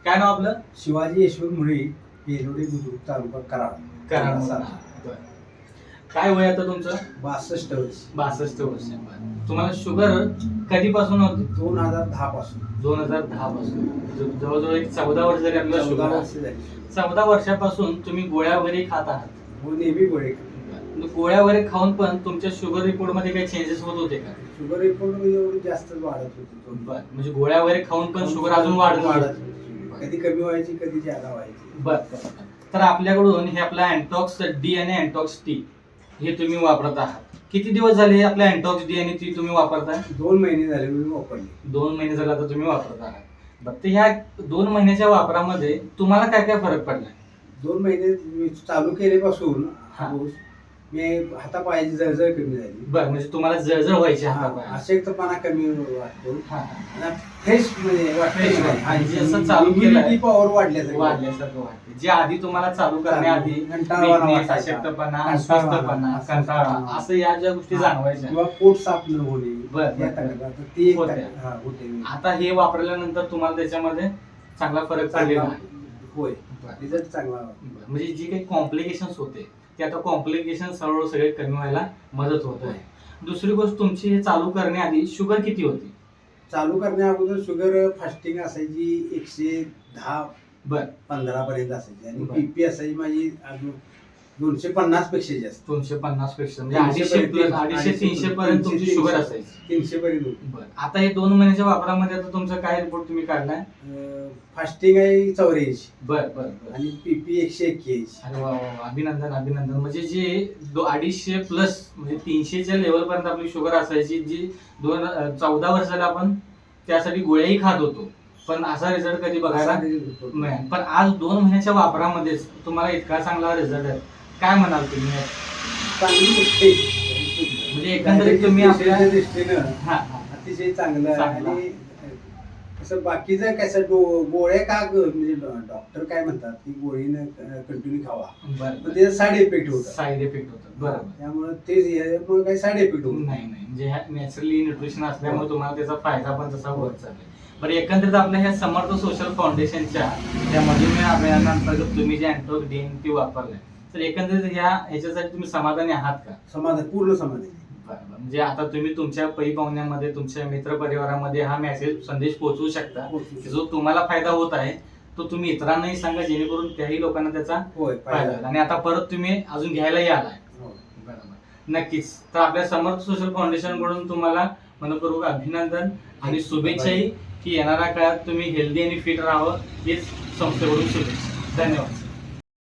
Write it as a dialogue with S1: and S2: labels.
S1: काय नाव आपलं?
S2: शिवाजी यशवंत मुळे, बेलोडी बुद्रुक तालुका कराड.
S1: बरं. काय वय आता तुमचं?
S2: 62 वर्ष.
S1: 62 वर्ष. तुम्हाला शुगर कधीपासून होती?
S2: 2010 पासून.
S1: 2010 पासून. जवळजवळ एक 14 वर्ष जरी आपल्याला
S2: 14
S1: शुगर
S2: वर्ष झाली.
S1: 14 वर्षापासून तुम्ही गोळ्या वगैरे खात आहात.
S2: हो, नेहमी गोळे.
S1: गोळ्या वगैरे खाऊन पण तुमच्या शुगर रिपोर्ट मध्ये काही चेंजेस होत होते का?
S2: शुगर रिपोर्ट एवढी जास्त वाढत होती.
S1: म्हणजे गोळ्या वगैरे खाऊन पण शुगर अजून वाढत होती.
S2: कधी कमी व्हायची, कधी जादा व्हायची.
S1: बरं. तर आपल्याकडून हे आपलं अँटॉक्स डी आणि अँटॉक्स टी हे तुम्ही वापरत आहात. किती दिवस झाले हे आपलं अँटॉक्स डी आणि टी तुम्ही वापरताय?
S2: 2 महिने झाले मी वापरले.
S1: 2 महिने झाले आता तुम्ही वापरत आहात. बरं, तर ह्या 2 महिन्याच्या वापरामध्ये तुम्हाला काय काय फरक पडला?
S2: 2 महिने मी चालू केल्यापासून
S1: हा.
S2: मी हातापायाची जळजळ कमी झाली.
S1: बरं, म्हणजे तुम्हाला जळजळ व्हायची हातापायाला.
S2: अशक्तपणा कमी वाटतो.
S1: हा.
S2: फ्रेश म्हणजे
S1: Fresh
S2: वाटतं.
S1: आणि जसं चालू केलंय,
S2: पॉवर वाढल्यासारखं.
S1: वाढल्यासारखं वाटते. जे आधी तुम्हाला चालू करण्याआधी
S2: कंटाळवाणा
S1: weakness,
S2: वाटायचा.
S1: अशक्तपणा,
S2: कंटाळवाणा,
S1: अस्वस्थपणा, कंटाळा असं या ज्या गोष्टी जाणवायच्या
S2: किंवा पोट साफ न होणे.
S1: बरं.
S2: या तक्रारी. तर ती एक
S1: होत्या.
S2: होते.
S1: आता हे वापरल्यानंतर तुम्हाला त्याच्यामध्ये चांगला फरक पडलेला आहे.
S2: होय,
S1: बरं.
S2: रिझल्ट चांगला.
S1: म्हणजे जी काही कॉम्प्लिकेशन्स होते ते आता कॉम्प्लिकेशन हळूहळू सगळे कमी व्हायला मदत होत आहे. दुसरी गोष्ट, तुमची हे चालू करण्याआधी शुगर किती होती?
S2: चालू करण्या अगोदर शुगर फास्टिंग असायची 110
S1: बर
S2: 15 पर्यंत असायची आणि
S1: बरं.
S2: बीपी असायची माझी अजून 250 पेक्षा जास्त.
S1: 250 पेक्षा म्हणजे
S2: 300
S1: अडीचशे-300 पर्यंत तुमची शुगर असायची.
S2: 300 पर्यंत होती.
S1: बरं, आता हे 2 महिन्याच्या वापरामध्ये आता तुमचा काय रिपोर्ट तुम्ही काढलाय?
S2: फास्टिंग आहे 84
S1: बर.
S2: आणि पीपी 181.
S1: अरे वा वा, अभिनंदन. म्हणजे जे 250 प्लस म्हणजे 300च्या लेवल पर्यंत आपली शुगर असायची, जी 14 वर्षाला आपण त्यासाठी गोळ्याही खात होतो, पण असा रिझल्ट कधी बघायला नाही. पण आज 2 महिन्याच्या वापरामध्येच तुम्हाला इतका चांगला रिझल्ट आहे. काय म्हणाल तुम्ही?
S2: चांगली गोष्ट आहे.
S1: म्हणजे एकंदरीत तुम्ही आपल्या
S2: दृष्टीनं
S1: हा
S2: अतिशय चांगलं आहे.
S1: चांगलं.
S2: आणि असं बाकीचं कसं गोळ्या का म्हणजे डॉक्टर काय म्हणतात की गोळीनं कंटिन्यू खावा, पण
S1: बरं,
S2: त्याचा साईड इफेक्ट होतात.
S1: साईड इफेक्ट होतात. बरोबर.
S2: त्यामुळे ते काही साईड इफेक्ट होत
S1: नाही म्हणजे नॅचरली न्यूट्रिशन असल्यामुळे तुम्हाला त्याचा फायदा पण तसा होत चाललाय. बरं, एकंदरीत आपल्या ह्या समर्थ सोशल फाउंडेशनच्या त्या मधुमेह अभियानांतर्गत तुम्ही जे अँटॉक्स डी वापरलाय, तर एकंदरीत ह्याच्यासाठी तुम्ही समाधानी आहात का?
S2: समाधान, पूर्ण समाधान.
S1: म्हणजे आता तुम्ही तुमच्या पै पाहुण्यामध्ये, तुमच्या मित्र परिवारामध्ये हा मेसेज संदेश पोहोचवू शकता की जो तुम्हाला फायदा होत आहे तो तुम्ही इतरांनाही सांगा, जेणेकरून त्याही लोकांना त्याचा फायदा होईल. आणि आता परत तुम्ही अजून घ्यायलाही आलाय. बरोबर, नक्कीच. तर आपल्या समर्थ सोशल फाउंडेशन कडून तुम्हाला मनपूर्वक अभिनंदन आणि शुभेच्छाही की येणाऱ्या काळात तुम्ही हेल्दी आणि फिट राहावं, हेच संस्थेकडून शुभेच्छा. धन्यवाद.